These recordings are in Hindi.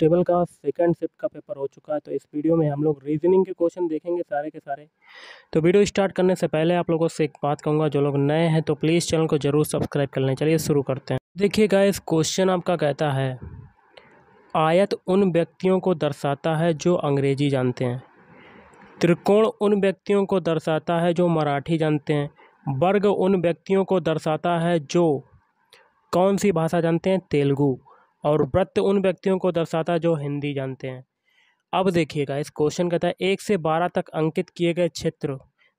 कांस्टेबल का सेकंड शिफ्ट का पेपर हो चुका है। तो इस वीडियो में हम लोग रीजनिंग के क्वेश्चन देखेंगे सारे के सारे। तो वीडियो स्टार्ट करने से पहले आप लोगों से एक बात कहूँगा, जो लोग नए हैं तो प्लीज़ चैनल को जरूर सब्सक्राइब कर लें। चलिए शुरू करते हैं। देखिए गाइस, क्वेश्चन आपका कहता है आयत उन व्यक्तियों को दर्शाता है जो अंग्रेजी जानते हैं, त्रिकोण उन व्यक्तियों को दर्शाता है जो मराठी जानते हैं, वर्ग उन व्यक्तियों को दर्शाता है जो कौन सी भाषा जानते हैं, तेलुगु, और वृत्त उन व्यक्तियों को दर्शाता है जो हिंदी जानते हैं। अब देखिएगा, इस क्वेश्चन कहता है 1 से 12 तक अंकित किए गए क्षेत्र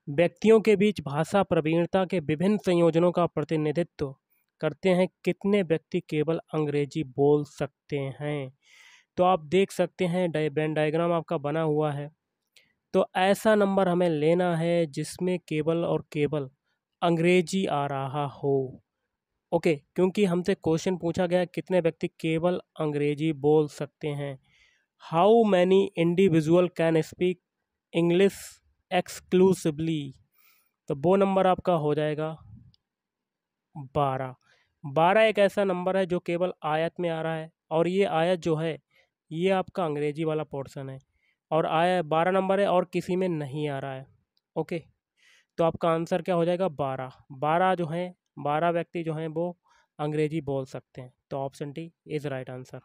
व्यक्तियों के बीच भाषा प्रवीणता के विभिन्न संयोजनों का प्रतिनिधित्व करते हैं। कितने व्यक्ति केवल अंग्रेजी बोल सकते हैं? तो आप देख सकते हैं वेन डायग्राम आपका बना हुआ है। तो ऐसा नंबर हमें लेना है जिसमें केवल और केवल अंग्रेजी आ रहा हो। ओके, क्योंकि हमसे क्वेश्चन पूछा गया कितने व्यक्ति केवल अंग्रेजी बोल सकते हैं। How many individual can speak English exclusively? तो वो नंबर आपका हो जाएगा 12। 12 एक ऐसा नंबर है जो केवल आयत में आ रहा है, और ये आयत जो है ये आपका अंग्रेजी वाला पोर्शन है, और आया 12 नंबर है और किसी में नहीं आ रहा है। ओके, तो आपका आंसर क्या हो जाएगा? 12। 12 जो है 12 व्यक्ति जो हैं वो अंग्रेजी बोल सकते हैं। तो option D is right answer.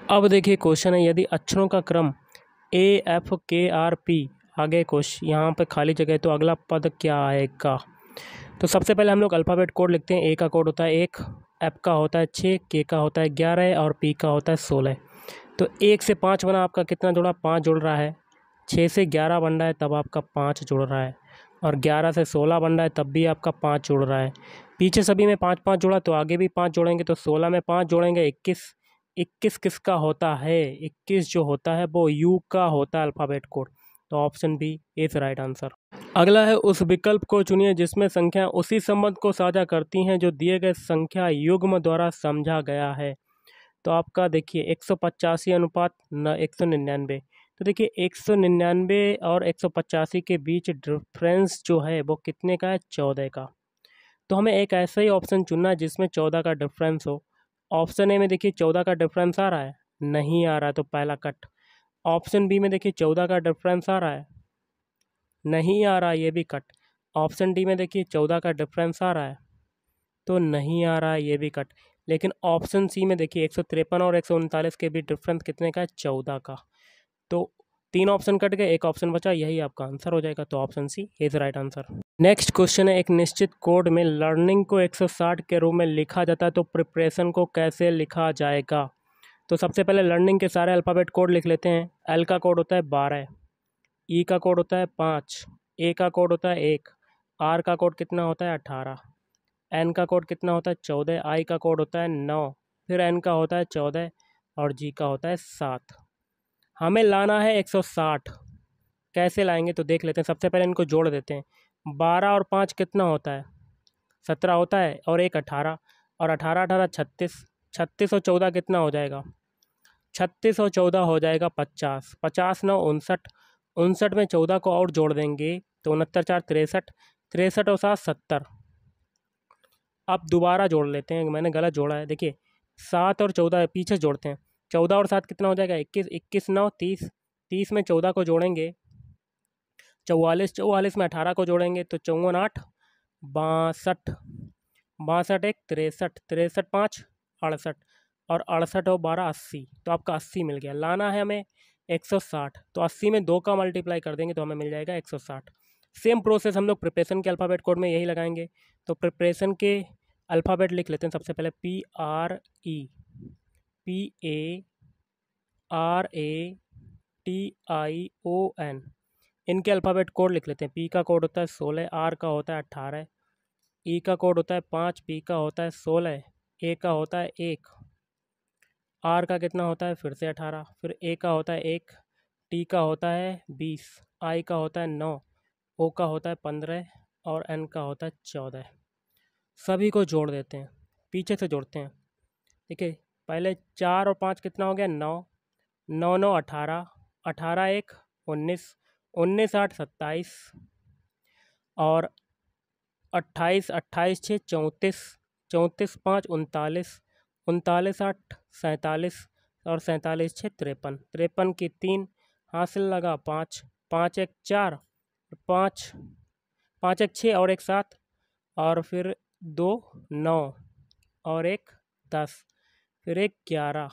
अब देखिए क्वेश्चन है, यदि अक्षरों का क्रम AFKRP आगे क्वेश्चन यहाँ पे खाली जगह है तो अगला पद क्या आएगा? तो सबसे पहले हम लोग अल्फ़ाबेट कोड लिखते हैं। A का कोड होता है 1, F का होता है 6, K का होता है 11 और P का होता है 16। तो 1 से 5 बना, आपका कितना जुड़ा? 5 जुड़ रहा है। 6 से 11 बन रहा है तब आपका 5 जुड़ रहा है, और 11 से 16 बन रहा है तब भी आपका 5 जुड़ रहा है। पीछे सभी में 5 5 जुड़ा तो आगे भी 5 जोड़ेंगे, तो 16 में 5 जोड़ेंगे 21। 21 किसका होता है? 21 जो होता है वो U का होता है अल्फ़ाबेट कोड। तो option B is right answer. अगला है, उस विकल्प को चुनिए जिसमें संख्या उसी संबंध को साझा करती हैं जो दिए गए संख्या युग्म द्वारा समझा गया है। तो आपका देखिए 185 अनुपात 199। तो देखिए 199 और 185 के बीच डिफरेंस जो है वो कितने का है? 14 का। तो हमें एक ऐसा ही ऑप्शन चुनना है जिसमें 14 का डिफरेंस हो। ऑप्शन ए में देखिए 14 का डिफरेंस आ रहा है, नहीं आ रहा है तो पहला कट। ऑप्शन बी में देखिए 14 का डिफरेंस आ रहा है, नहीं आ रहा है, ये भी कट। ऑप्शन डी में देखिए 14 का डिफरेंस आ रहा है, तो नहीं आ रहा है, ये भी कट। लेकिन ऑप्शन सी में देखिए 153 और 139 के बीच डिफरेंस कितने का है? 14 का। तो 3 ऑप्शन कट गए, एक ऑप्शन बचा, यही आपका आंसर हो जाएगा। तो option C is right answer. Next question है, एक निश्चित कोड में लर्निंग को 160 के रूप में लिखा जाता है तो प्रिपरेशन को कैसे लिखा जाएगा? तो सबसे पहले लर्निंग के सारे अल्फ़ाबेट कोड लिख लेते हैं। एल का कोड होता है 12, ई का कोड होता है 5, ए का कोड होता है 1, आर का कोड कितना होता है? 18, एन का कोड कितना होता है? 14, आई का कोड होता है 9, फिर एन का होता है 14 और जी का होता है 7। हमें लाना है 160। कैसे लाएंगे तो देख लेते हैं। सबसे पहले इनको जोड़ देते हैं। 12 और 5 कितना होता है? 17 होता है, और 1 18, और 18 18 36। 36 और 14 कितना हो जाएगा? 36 और 14 हो जाएगा 50। 50 9 59। 59 में 14 को और जोड़ देंगे तो 69 4 63। 63 और 7 70। अब दोबारा जोड़ लेते हैं, मैंने गलत जोड़ा है। देखिए 7 और 14 पीछे जोड़ते हैं। 14 और 7 कितना हो जाएगा? 21। 21 9 30। 30 में 14 को जोड़ेंगे 44। 44 में 18 को जोड़ेंगे तो 54 8 62। 62 1 63। 63 5 68, और 68 और 12 80। तो आपका 80 मिल गया। लाना है हमें 160, तो 80 में 2 का मल्टीप्लाई कर देंगे तो हमें मिल जाएगा 160। सेम प्रोसेस हम लोग प्रिपरेशन के अल्फ़ाबेट कोड में यही लगाएंगे। तो प्रिपरेशन के अल्फ़ाबेट लिख लेते हैं। सबसे पहले PRE, PARATION, इनके अल्फ़ाबेट कोड लिख लेते हैं। P का कोड होता है 16, R का होता है 18, E का कोड होता है 5, P का होता है 16, A का होता है 1, R का कितना होता है? फिर से 18, फिर A का होता है 1, T का होता है 20, I का होता है 9, O का होता है 15 और N का होता है 14। सभी को जोड़ देते हैं, पीछे से जोड़ते हैं। देखिए पहले 4 और 5 कितना हो गया? 9। 9 9 18, 18 1 19, 19 8 27, और 28 28 6 34, 34 5 39, 39 8 47, और 47 6 53, 53 की 3 हासिल लगा 5, 5 1 4, 5 5 1 6 और 1 7, और फिर 2 9 और 1 10, फिर 1 11,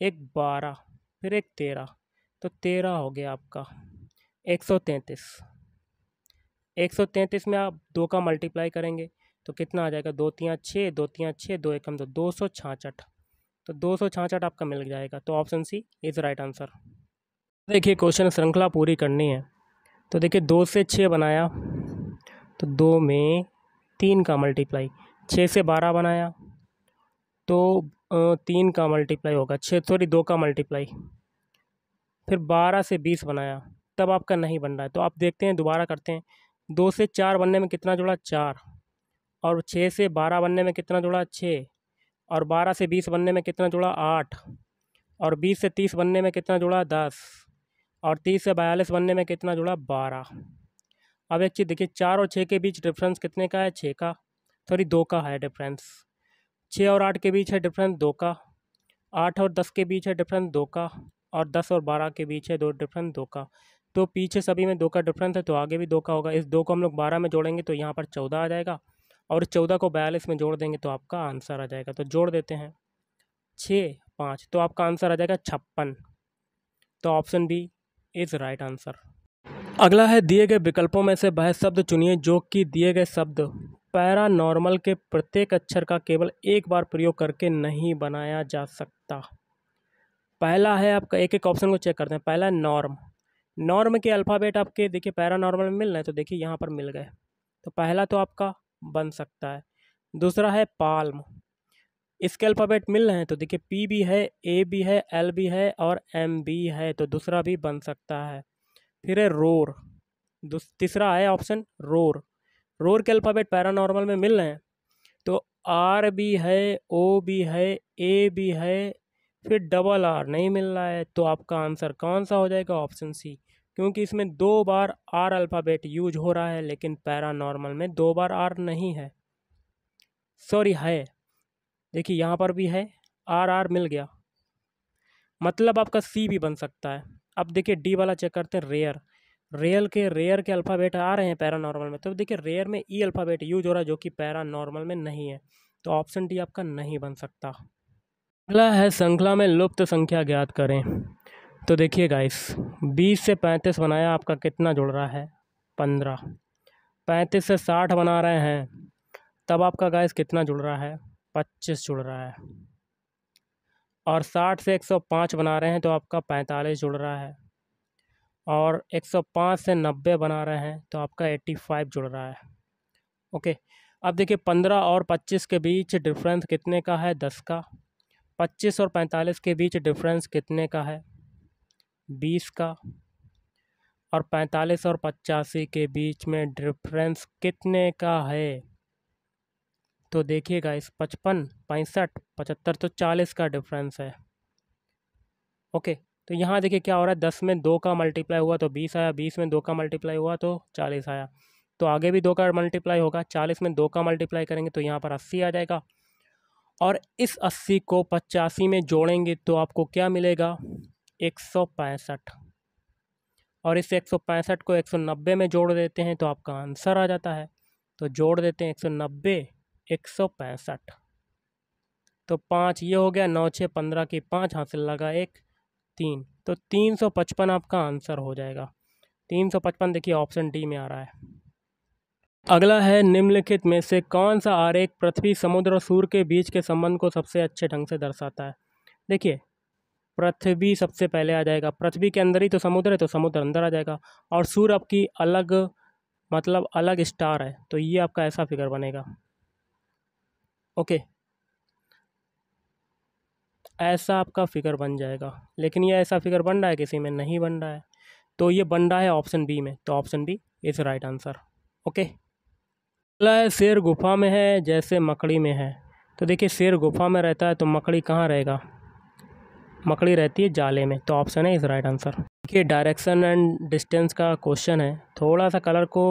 1 12, फिर 1 13, तो 13 हो गया आपका 133। 133 में आप 2 का मल्टीप्लाई करेंगे तो कितना आ जाएगा, 2 3 6, 2 3 6, 2 1 2, 266, तो 266 आपका मिल जाएगा। तो option C is right answer. देखिए क्वेश्चन श्रृंखला पूरी करनी है, तो देखिए 2 से 6 बनाया तो 2 में 3 का मल्टीप्लाई, 6 से 12 बनाया तो 3 का मल्टीप्लाई होगा, 2 का मल्टीप्लाई, फिर 12 से 20 बनाया तब आपका नहीं बन रहा है, तो आप देखते हैं दोबारा करते हैं। 2 से 4 बनने में कितना जुड़ा, 4, और 6 से 12 बनने में कितना जुड़ा, 6, और 12 से 20 बनने में कितना जुड़ा, 8, और 20 से 30 बनने में कितना जुड़ा, 10, और 30 से 42 बनने में कितना जुड़ा, 12। अब एक चीज़ देखिए, 4 और 6 के बीच डिफरेंस कितने का है, 6 का, 2 का है डिफरेंस। 6 और 8 के बीच है डिफरेंस 2 का, 8 और 10 के बीच है डिफरेंस 2 का, और 10 और 12 के बीच है डिफरेंस 2 का। तो पीछे सभी में 2 का डिफरेंस है तो आगे भी 2 का होगा। इस 2 को हम लोग 12 में जोड़ेंगे तो यहाँ पर 14 आ जाएगा, और इस 14 को 42 में जोड़ देंगे तो आपका आंसर आ जाएगा। तो जोड़ देते हैं 6 5, तो आपका आंसर आ जाएगा 56। तो option B is right answer. अगला है, दिए गए विकल्पों में से वह शब्द चुनिए जो कि दिए गए शब्द पैरानॉर्मल के प्रत्येक अक्षर का केवल एक बार प्रयोग करके नहीं बनाया जा सकता। पहला है आपका, एक एक ऑप्शन को चेक करते हैं। पहला नॉर्म, नॉर्म के अल्फ़ाबेट आपके देखिए पैरानॉर्मल में मिल रहे हैं, तो देखिए यहाँ पर मिल गए, तो पहला तो आपका बन सकता है। दूसरा है पाल्म, इसके अल्फ़ाबेट मिल रहे हैं, तो देखिए पी भी है, ए भी है, एल भी है और एम भी है, तो दूसरा भी बन सकता है। फिर है रोर, तीसरा है ऑप्शन रोर, रोर के अल्फ़ाबेट पैरानॉर्मल में मिल रहे हैं, तो आर भी है, ओ भी है, ए भी है, फिर डबल आर नहीं मिल रहा है, तो आपका आंसर कौन सा हो जाएगा, ऑप्शन सी, क्योंकि इसमें 2 बार आर अल्फ़ाबेट यूज हो रहा है लेकिन पैरानॉर्मल में 2 बार आर नहीं है, सॉरी है, देखिए यहाँ पर भी है, आर आर मिल गया, मतलब आपका सी भी बन सकता है। अब देखिए डी वाला चेक करते हैं, रेयर, रेयर के अल्फ़ाबेट आ रहे हैं पैरानॉर्मल में, तो देखिए रेयर में ई अल्फ़ाबेट यूज हो रहा है जो कि पैरानॉर्मल में नहीं है, तो ऑप्शन डी आपका नहीं बन सकता। अगला है, श्रृंखला में लुप्त संख्या ज्ञात करें। तो देखिए गाइस, 20 से 35 बनाया, आपका कितना जुड़ रहा है, 15। 35 से 60 बना रहे हैं तब आपका गाइस कितना जुड़ रहा है, 25 जुड़ रहा है। और 60 से 105 बना रहे हैं तो आपका 45 जुड़ रहा है। और 105 से 90 बना रहे हैं तो आपका 85 जुड़ रहा है। ओके, अब देखिए 15 और 25 के बीच डिफरेंस कितने का है, 10 का। 25 और 45 के बीच डिफरेंस कितने का है, 20 का। और 45 और 85 के बीच में डिफरेंस कितने का है, तो देखिएगा इस 55 65 75, तो 40 का डिफरेंस है। ओके, तो यहाँ देखिए क्या हो रहा है, 10 में 2 का मल्टीप्लाई हुआ तो 20 आया, 20 में 2 का मल्टीप्लाई हुआ तो 40 आया, तो आगे भी 2 का मल्टीप्लाई होगा, 40 में 2 का मल्टीप्लाई करेंगे तो यहाँ पर 80 आ जाएगा। और इस 80 को 85 में जोड़ेंगे तो आपको क्या मिलेगा, 165। और इस 165 को 190 में जोड़ देते हैं तो आपका आंसर आ जाता है। तो जोड़ देते हैं 190 165, तो 5 ये हो गया, 9 6 15 की 5 हासिल लगा 1 3, तो 355 आपका आंसर हो जाएगा। 355 देखिए ऑप्शन डी में आ रहा है। अगला है, निम्नलिखित में से कौन सा आरेख पृथ्वी समुद्र और सूर्य के बीच के संबंध को सबसे अच्छे ढंग से दर्शाता है। देखिए पृथ्वी सबसे पहले आ जाएगा, पृथ्वी के अंदर ही तो समुद्र है तो समुद्र अंदर आ जाएगा, और सूर्य आपकी अलग मतलब अलग स्टार है, तो ये आपका ऐसा फिगर बनेगा। ओके, ऐसा आपका फिगर बन जाएगा, लेकिन ये ऐसा फिगर बन रहा है, किसी में नहीं बन रहा है, तो ये बन रहा है ऑप्शन बी में, तो option B is right answer. Okay, अगला है, शेर गुफा में है जैसे मकड़ी में है। तो देखिए शेर गुफा में रहता है तो मकड़ी कहाँ रहेगा, मकड़ी रहती है जाले में, तो ऑप्शन है इज राइट आंसर। देखिए डायरेक्शन एंड डिस्टेंस का क्वेश्चन है, थोड़ा सा कलर को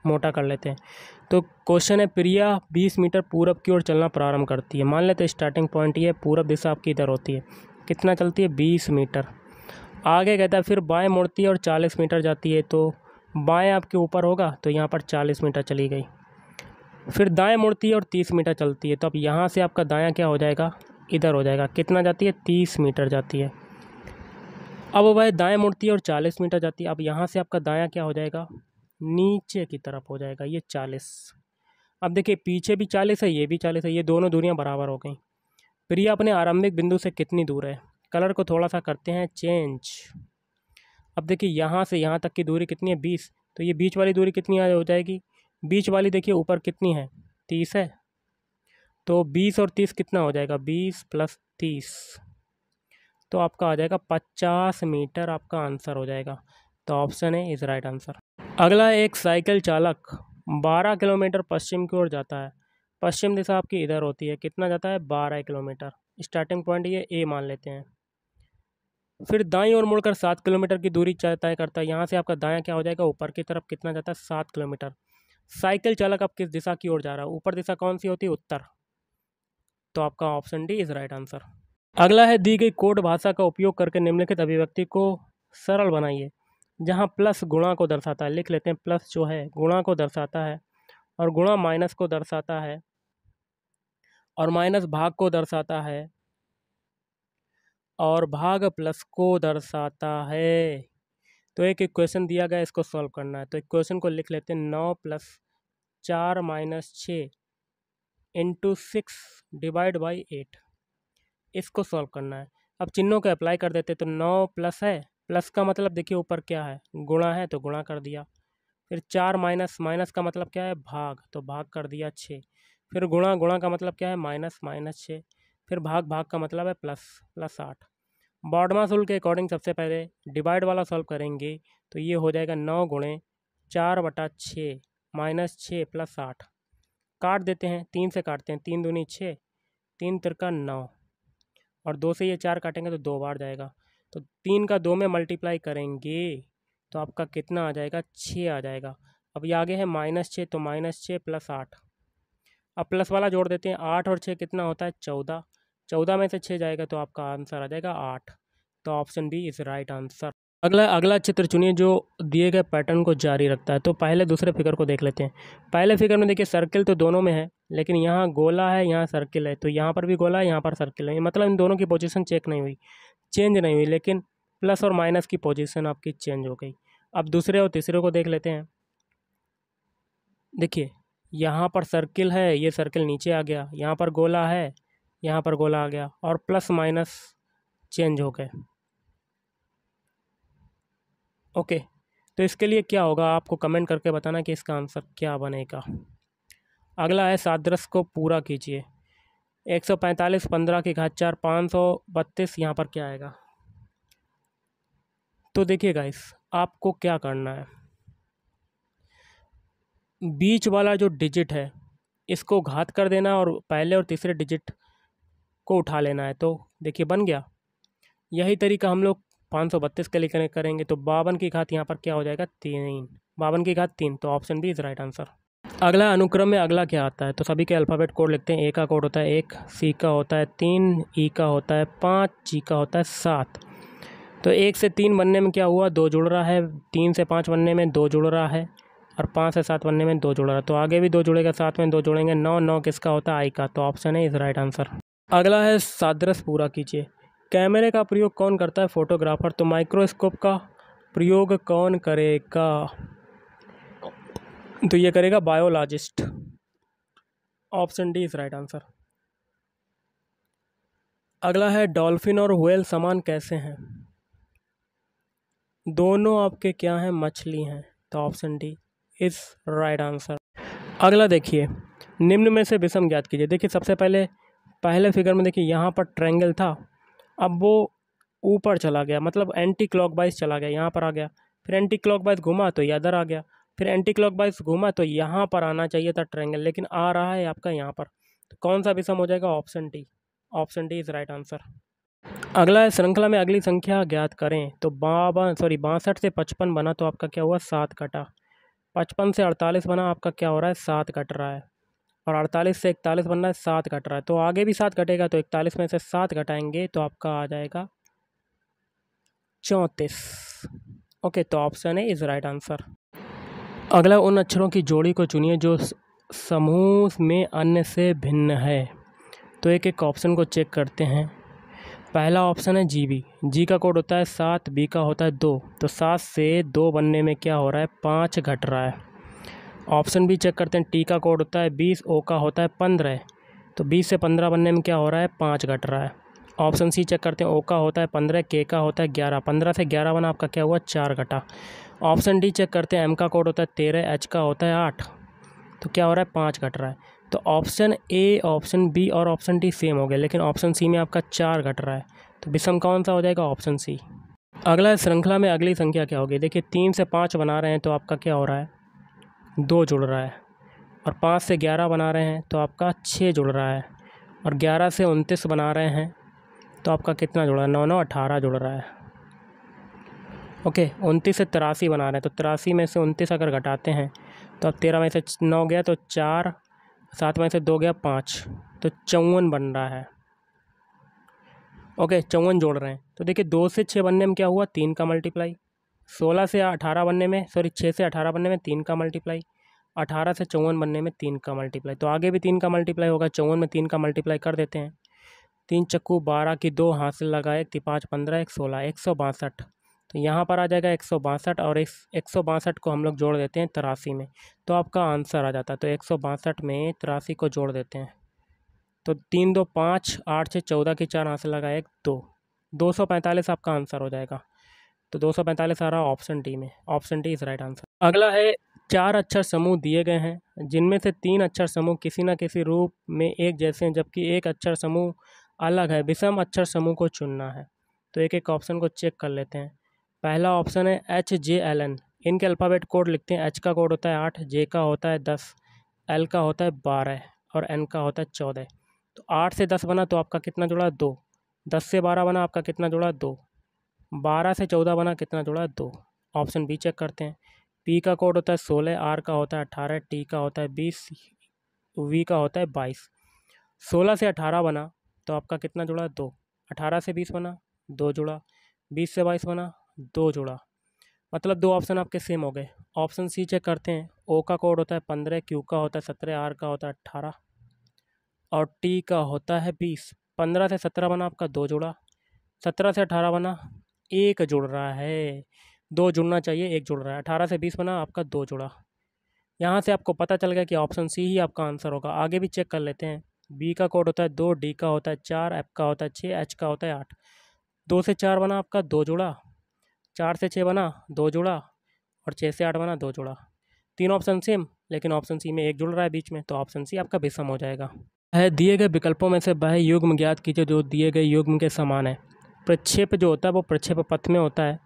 मोटा कर लेते हैं। तो क्वेश्चन है, प्रिया 20 मीटर पूरब की ओर चलना प्रारंभ करती है। मान लेते स्टार्टिंग पॉइंट ये पूरब दिशा आपकी इधर होती है, कितना चलती है 20 मीटर। आगे कहता है फिर बाएं मुड़ती है और 40 मीटर जाती है। तो बाएं आपके ऊपर होगा तो यहाँ पर 40 मीटर चली गई। फिर दाएं मुड़ती है और 30 मीटर चलती है। तो अब यहाँ से आपका दायां क्या हो जाएगा, इधर हो जाएगा। कितना जाती है, 30 मीटर जाती है। अब वह दाएं मुड़ती है और 40 मीटर जाती है। अब यहाँ से आपका दायां क्या हो जाएगा, नीचे की तरफ हो जाएगा, ये 40। अब देखिए पीछे भी 40 है, ये भी 40 है, ये दोनों दूरियां बराबर हो गई। प्रिया अपने आरंभिक बिंदु से कितनी दूर है, कलर को थोड़ा सा करते हैं चेंज। अब देखिए यहाँ से यहाँ तक की दूरी कितनी है, 20। तो ये बीच वाली दूरी कितनी हो जाएगी, बीच वाली देखिए ऊपर कितनी है, 30 है। तो 20 और 30 कितना हो जाएगा, 20 + 30, तो आपका आ जाएगा 50 मीटर, आपका आंसर हो जाएगा। तो option A is right answer. अगला, एक साइकिल चालक 12 किलोमीटर पश्चिम की ओर जाता है। पश्चिम दिशा आपकी इधर होती है, कितना जाता है, 12 किलोमीटर। स्टार्टिंग पॉइंट ये ए मान लेते हैं। फिर दाईं ओर मुड़कर 7 किलोमीटर की दूरी तय करता है। यहाँ से आपका दायां क्या हो जाएगा, ऊपर की तरफ कितना जाता है, 7 किलोमीटर। साइकिल चालक अब किस दिशा की ओर जा रहा है, ऊपर दिशा कौन सी होती है, उत्तर। तो आपका option D is right answer. अगला है, दी गई कोड भाषा का उपयोग करके निम्नलिखित अभिव्यक्ति को सरल बनाइए। जहाँ प्लस गुणा को दर्शाता है, लिख लेते हैं, प्लस जो है गुणा को दर्शाता है, और गुणा माइनस को दर्शाता है, और माइनस भाग को दर्शाता है, और भाग प्लस को दर्शाता है। तो एक इक्वेशन दिया गया, इसको सॉल्व करना है। तो इक्वेशन को लिख लेते हैं, 9 + 4 - 6 × 6 / 8, इसको सॉल्व करना है। अब चिन्हों को अप्लाई कर देते, तो 9 प्लस है, प्लस का मतलब देखिए ऊपर क्या है, गुणा है, तो गुणा कर दिया। फिर 4 माइनस, माइनस का मतलब क्या है, भाग, तो भाग कर दिया 6। फिर गुणा, गुणा का मतलब क्या है, माइनस, -6। फिर भाग, भाग का मतलब है प्लस, +8। बॉडमास रूल के अकॉर्डिंग सबसे पहले डिवाइड वाला सॉल्व करेंगे, तो ये हो जाएगा 9 × 4/6 -6 + 8। काट देते हैं, 3 से काटते हैं, 3 दूनी 6, 3 तिरका 9, और 2 से ये 4 काटेंगे तो 2 बार जाएगा। तो 3 का 2 में मल्टीप्लाई करेंगे तो आपका कितना आ जाएगा, 6 आ जाएगा। अब ये आगे है -6, तो -6 + 8। अब प्लस वाला जोड़ देते हैं, 8 और 6 कितना होता है, 14। 14 में से 6 जाएगा तो आपका आंसर आ जाएगा 8। तो option B is right answer. अगला चित्र चुनिए जो दिए गए पैटर्न को जारी रखता है। तो पहले दूसरे फिगर को देख लेते हैं। पहले फिगर में देखिए सर्किल तो दोनों में है, लेकिन यहाँ गोला है, यहाँ सर्किल है। तो यहाँ पर भी गोला है, यहाँ पर सर्किल है, मतलब इन दोनों की पोजीशन चेंज नहीं हुई, लेकिन प्लस और माइनस की पोजीशन आपकी चेंज हो गई। अब दूसरे और तीसरे को देख लेते हैं। देखिए यहाँ पर सर्किल है, ये सर्किल नीचे आ गया, यहाँ पर गोला है, यहाँ पर गोला आ गया, और प्लस माइनस चेंज हो गए। ओके, तो इसके लिए क्या होगा, आपको कमेंट करके बताना कि इसका आंसर क्या बनेगा। अगला है, सादृश्य को पूरा कीजिए। 145 15 की घात 4 532, यहाँ पर क्या आएगा। तो देखिए गाइस, आपको क्या करना है, बीच वाला जो डिजिट है इसको घात कर देना और पहले और तीसरे डिजिट को उठा लेना है। तो देखिए बन गया। यही तरीका हम लोग 532 के लिए करेंगे। तो 52 की घात यहाँ पर क्या हो जाएगा, 3। 52 की घात 3, तो option B is right answer. अगला अनुक्रम में अगला क्या आता है, तो सभी के अल्फ़ाबेट कोड लिखते हैं। ए का कोड होता है 1, सी का होता है 3, ई का होता है 5, जी का होता है 7। तो 1 से 3 बनने में क्या हुआ, 2 जुड़ रहा है, 3 से 5 बनने में 2 जुड़ रहा है, और 5 से 7 बनने में 2 जुड़ रहा है। तो आगे भी 2 जुड़ेगा, साथ में 2 जुड़ेंगे, 9। 9 किसका होता है, आई का। तो ऑप्शन है इज राइट आंसर। अगला है, सादृश्य पूरा कीजिए। कैमरे का प्रयोग कौन करता है, फोटोग्राफर। तो माइक्रोस्कोप का प्रयोग कौन करेगा, तो ये करेगा biologist. Option D is right answer. अगला है, डॉल्फिन और व्हेल समान कैसे हैं, दोनों आपके क्या हैं, मछली हैं। तो option D is right answer. अगला देखिए, निम्न में से विषम ज्ञात कीजिए। देखिए सबसे पहले फिगर में देखिए यहाँ पर ट्रायंगल था, अब वो ऊपर चला गया, मतलब एंटी क्लॉकवाइज चला गया, यहाँ पर आ गया। फिर एंटी क्लॉकवाइज घुमा तो ये इधर आ गया, फिर एंटी क्लॉकवाइज घुमा तो यहाँ पर आना चाहिए था ट्रायंगल, लेकिन आ रहा है आपका यहाँ पर। तो कौन सा विषम हो जाएगा, option D. Option D is right answer. अगला है, श्रृंखला में अगली संख्या ज्ञात करें। तो 62 से 55 बना, तो आपका क्या हुआ, 7 कटा। 55 से 48 बना, आपका क्या हो रहा है, 7 कट रहा है। और 48 से 41 बन रहा है, 7 कट रहा है। तो आगे भी 7 कटेगा, तो 41 में से 7 घटाएंगे तो आपका आ जाएगा 34। ओके, तो option A is right answer. अगला, उन अक्षरों की जोड़ी को चुनिए जो समूह में अन्य से भिन्न है। तो एक एक ऑप्शन को चेक करते हैं। पहला ऑप्शन है GB। जी का कोड होता है 7, बी का होता है 2। तो 7 से 2 बनने में क्या हो रहा है, 5 घट रहा है। ऑप्शन बी चेक करते हैं। टी का कोड होता है 20, ओ का होता है 15। तो 20 से 15 बनने में क्या हो रहा है, 5 घट रहा है। ऑप्शन सी चेक करते हैं। ओ का होता है 15, के का होता है 11। 15 से 11 बना, आपका क्या हुआ, 4 घटा। ऑप्शन डी चेक करते हैं। एम का कोड होता है 13, एच का होता है 8। तो क्या हो रहा है, 5 घट रहा है। तो ऑप्शन ए, ऑप्शन बी और ऑप्शन डी सेम हो गए, लेकिन ऑप्शन सी में आपका 4 घट रहा है। तो विषम कौन सा हो जाएगा, ऑप्शन सी। अगला, श्रृंखला में अगली संख्या क्या होगी। देखिए 3 से 5 बना रहे हैं तो आपका क्या हो रहा है, 2 जुड़ रहा है। और 5 से 11 बना रहे हैं तो आपका 6 जुड़ रहा है। और 11 से 29 बना रहे हैं तो आपका कितना जुड़ा है, 9 9 18 जुड़ रहा है। ओके, 29 से 83 बना रहे हैं तो 83 में से 29 अगर घटाते हैं तो अब 13 में से 9 गया तो 4, 7 में से 2 गया 5, तो 54 बन रहा है। ओके, 54 जोड़ रहे हैं। तो देखिए 2 से 6 बनने में क्या हुआ, 3 का मल्टीप्लाई। 16 से 18 बनने में, सॉरी 6 से 18 बनने में 3 का मल्टीप्लाई। 18 से 54 बनने में 3 का मल्टीप्लाई। तो आगे भी 3 का मल्टीप्लाई होगा, 54 में 3 का मल्टीप्लाई कर देते हैं। 3 चक्कू 12 की 2 हाथ से लगाए, 5 15 1 16, 162। तो यहाँ पर आ जाएगा 162 और इस 162 को हम लोग जोड़ देते हैं 83 में, तो आपका आंसर आ जाता है। तो 162 में 83 को जोड़ देते हैं तो 3 2 5, 8 6 14 की 4 हाथ से लगाए 1 2, 245 आपका आंसर हो जाएगा। तो 245 आ रहा ऑप्शन डी में। Option D is right answer. अगला है, 4 अक्षर समूह दिए गए हैं जिनमें से 3 अक्षर समूह किसी न किसी रूप में एक जैसे हैं, जबकि एक अक्षर समूह अलग है। विषम अक्षर समूह को चुनना है। तो एक एक ऑप्शन को चेक कर लेते हैं। पहला ऑप्शन है HJLN। इनके अल्फ़ाबेट कोड लिखते हैं। एच का कोड होता है 8, जे का होता है 10, एल का होता है 12 और एन का होता है 14। तो 8 से 10 बना तो आपका कितना जुड़ा, 2। 10 से 12 बना, आपका कितना जुड़ा, 2। 12 से 14 बना, कितना जुड़ा, 2। ऑप्शन बी चेक करते हैं। पी का कोड होता है 16, आर का होता है 18, टी का होता है 20, वी का होता है 22। 16 से 18 बना तो आपका कितना जुड़ा, 2। 18 से 20 बना, 2 जुड़ा। 20 से 22 बना, 2 जुड़ा। मतलब 2 ऑप्शन आपके सेम हो गए। ऑप्शन सी चेक करते हैं। ओ का कोड होता है 15, क्यू का होता है 17, आर का होता है 18 और टी का होता है 20। 15 से 17 बना, आपका 2 जुड़ा। 17 से 18 बना, 1 जुड़ रहा है। 2 जुड़ना चाहिए, 1 जुड़ रहा है। 18 से 20 बना, आपका 2 जुड़ा। यहाँ से आपको पता चल गया कि ऑप्शन सी ही आपका आंसर होगा। आगे भी चेक कर लेते हैं। बी का कोड होता है 2, डी का होता है 4, एफ का होता है 6, एच का होता है 8। 2 से 4 बना, आपका 2 जुड़ा। 4 से 6 बना, 2 जुड़ा। और 6 से 8 बना, 2 जुड़ा। 3 ऑप्शन सेम, लेकिन ऑप्शन सी में 1 जुड़ रहा है बीच में, तो ऑप्शन सी आपका विषम हो जाएगा। है, दिए गए विकल्पों में से वह युग्म ज्ञात कीजिए जो दिए गए युग्म के समान है। प्रक्षेप जो होता है वो प्रक्षेप पथ में होता है।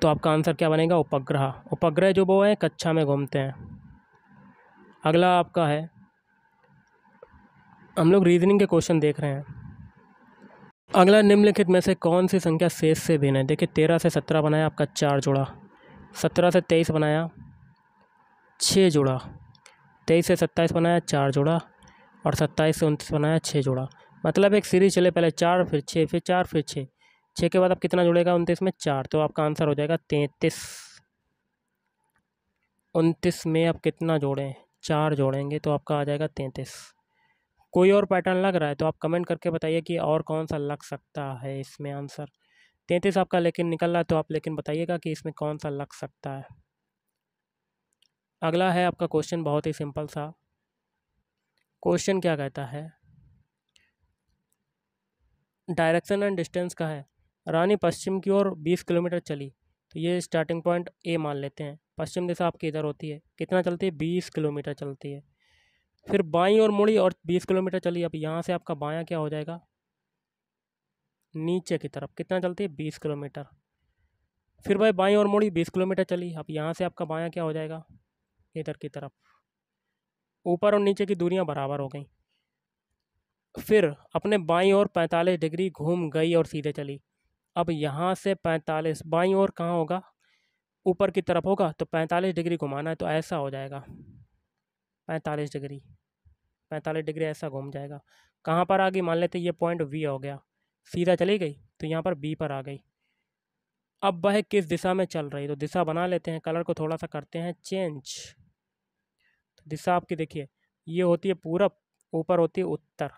तो आपका आंसर क्या बनेगा, उपग्रह। उपग्रह जो वो है कक्षा में घूमते हैं। अगला आपका है, हम लोग रीजनिंग के क्वेश्चन देख रहे हैं। अगला, निम्नलिखित में से कौन सी संख्या शेष से भिन्न है। देखिए 13 से 17 बनाया, आपका 4 जुड़ा। 17 से 23 बनाया, 6 जुड़ा। 23 से 27 बनाया, 4 जुड़ा। और 27 से 29 बनाया, 6 जुड़ा। मतलब एक सीरीज चले, पहले 4 फिर 6 फिर 4 फिर 6। 6 के बाद अब कितना जुड़ेगा, 29 में 4। तो आपका आंसर हो जाएगा 33। 29 में अब कितना जोड़ें, 4 जोड़ेंगे तो आपका आ जाएगा 33। कोई और पैटर्न लग रहा है तो आप कमेंट करके बताइए कि और कौन सा लग सकता है इसमें आंसर। 33 आपका लेकिन निकल रहा है, तो आप लेकिन बताइएगा कि इसमें कौन सा लग सकता है। अगला है आपका क्वेश्चन, बहुत ही सिंपल सा क्वेश्चन। क्या कहता है, डायरेक्शन एंड डिस्टेंस का है। रानी पश्चिम की ओर 20 किलोमीटर चली। तो ये स्टार्टिंग पॉइंट ए मान लेते हैं। पश्चिम दिशा आपकी इधर होती है, कितना चलती है, 20 किलोमीटर चलती है। फिर बाईं ओर मुड़ी और 20 किलोमीटर चली। अब यहाँ से आपका बायां क्या हो जाएगा, नीचे की तरफ। कितना चलती है, 20 किलोमीटर। फिर भाई बाईं ओर मुड़ी, 20 किलोमीटर चली। अब यहाँ से आपका बायां क्या हो जाएगा, इधर की तरफ। ऊपर और नीचे की दूरियां बराबर हो गई। फिर अपने बाईं ओर 45 डिग्री घूम गई और सीधे चली। अब यहाँ से 45 बाईं ओर कहाँ होगा, ऊपर की तरफ होगा तो 45 डिग्री घुमाना है तो ऐसा हो जाएगा 45 डिग्री, 45 डिग्री ऐसा घूम जाएगा। कहाँ पर आ गई, मान लेते ये पॉइंट वी हो गया, सीधा चली गई तो यहाँ पर बी पर आ गई। अब वह किस दिशा में चल रही, तो दिशा बना लेते हैं, कलर को थोड़ा सा करते हैं चेंज। तो दिशा आपकी देखिए ये होती है पूरब, ऊपर होती है उत्तर,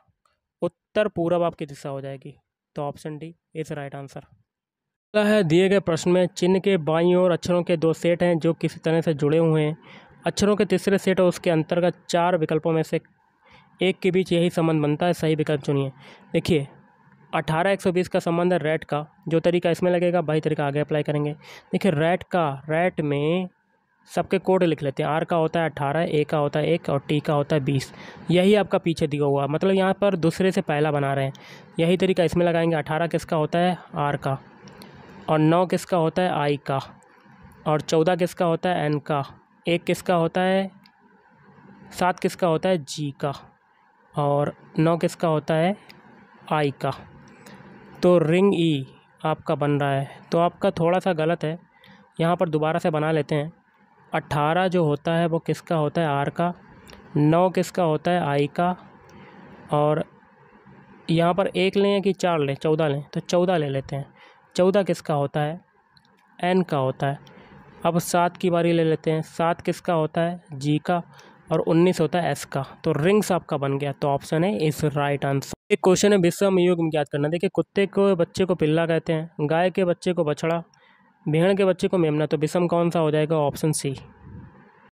उत्तर पूरब आपकी दिशा हो जाएगी। तो option D is right answer. अगला है, दिए गए प्रश्न में चिन्ह के बाईं ओर अक्षरों के दो सेट हैं जो किसी तरह से जुड़े हुए हैं। अक्षरों के तीसरे सेट और उसके अंतर्गत 4 विकल्पों में से एक के बीच यही संबंध बनता है, सही विकल्प चुनिए। देखिए 18-120 का संबंध है रैट का, जो तरीका इसमें लगेगा वही तरीका आगे अप्लाई करेंगे। देखिए रैट में सबके कोड लिख लेते हैं। आर का होता है 18, ए का होता है 1 और टी का होता है 20। यही आपका पीछे दिया हुआ, मतलब यहाँ पर दूसरे से पहला बना रहे हैं, यही तरीका इसमें लगाएंगे। 18 किसका होता है, आर का, और 9 किसका होता है, आई का, और 14 किसका होता है, एन का, 1 किसका होता है, 7 किसका होता है, जी का, और 9 किसका होता है, आई का। तो रिंग ई आपका बन रहा है, तो आपका थोड़ा सा गलत है, यहाँ पर दोबारा से बना लेते हैं। 18 जो होता है वो किसका होता है, आर का, 9 किसका होता है, आई का, और यहाँ पर 1 लें कि 4 लें, 14 लें, तो 14 ले लेते हैं। 14 किसका होता है, एन का होता है। अब 7 की बारी ले लेते हैं, 7 किसका होता है, जी का, और 19 होता है एस का। तो रिंग्स आपका बन गया, तो ऑप्शन है इस राइट आंसर। एक क्वेश्चन है विषम युग्म ज्ञात करना। देखिए कुत्ते को बच्चे को पिल्ला कहते हैं, गाय के बच्चे को बछड़ा, भेड़ के बच्चे को मेमना, तो विषम कौन सा हो जाएगा, ऑप्शन सी।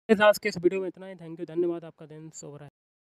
आज के इस वीडियो में इतना ही। थैंक यू, धन्यवाद, आपका दिन शुभ रहे।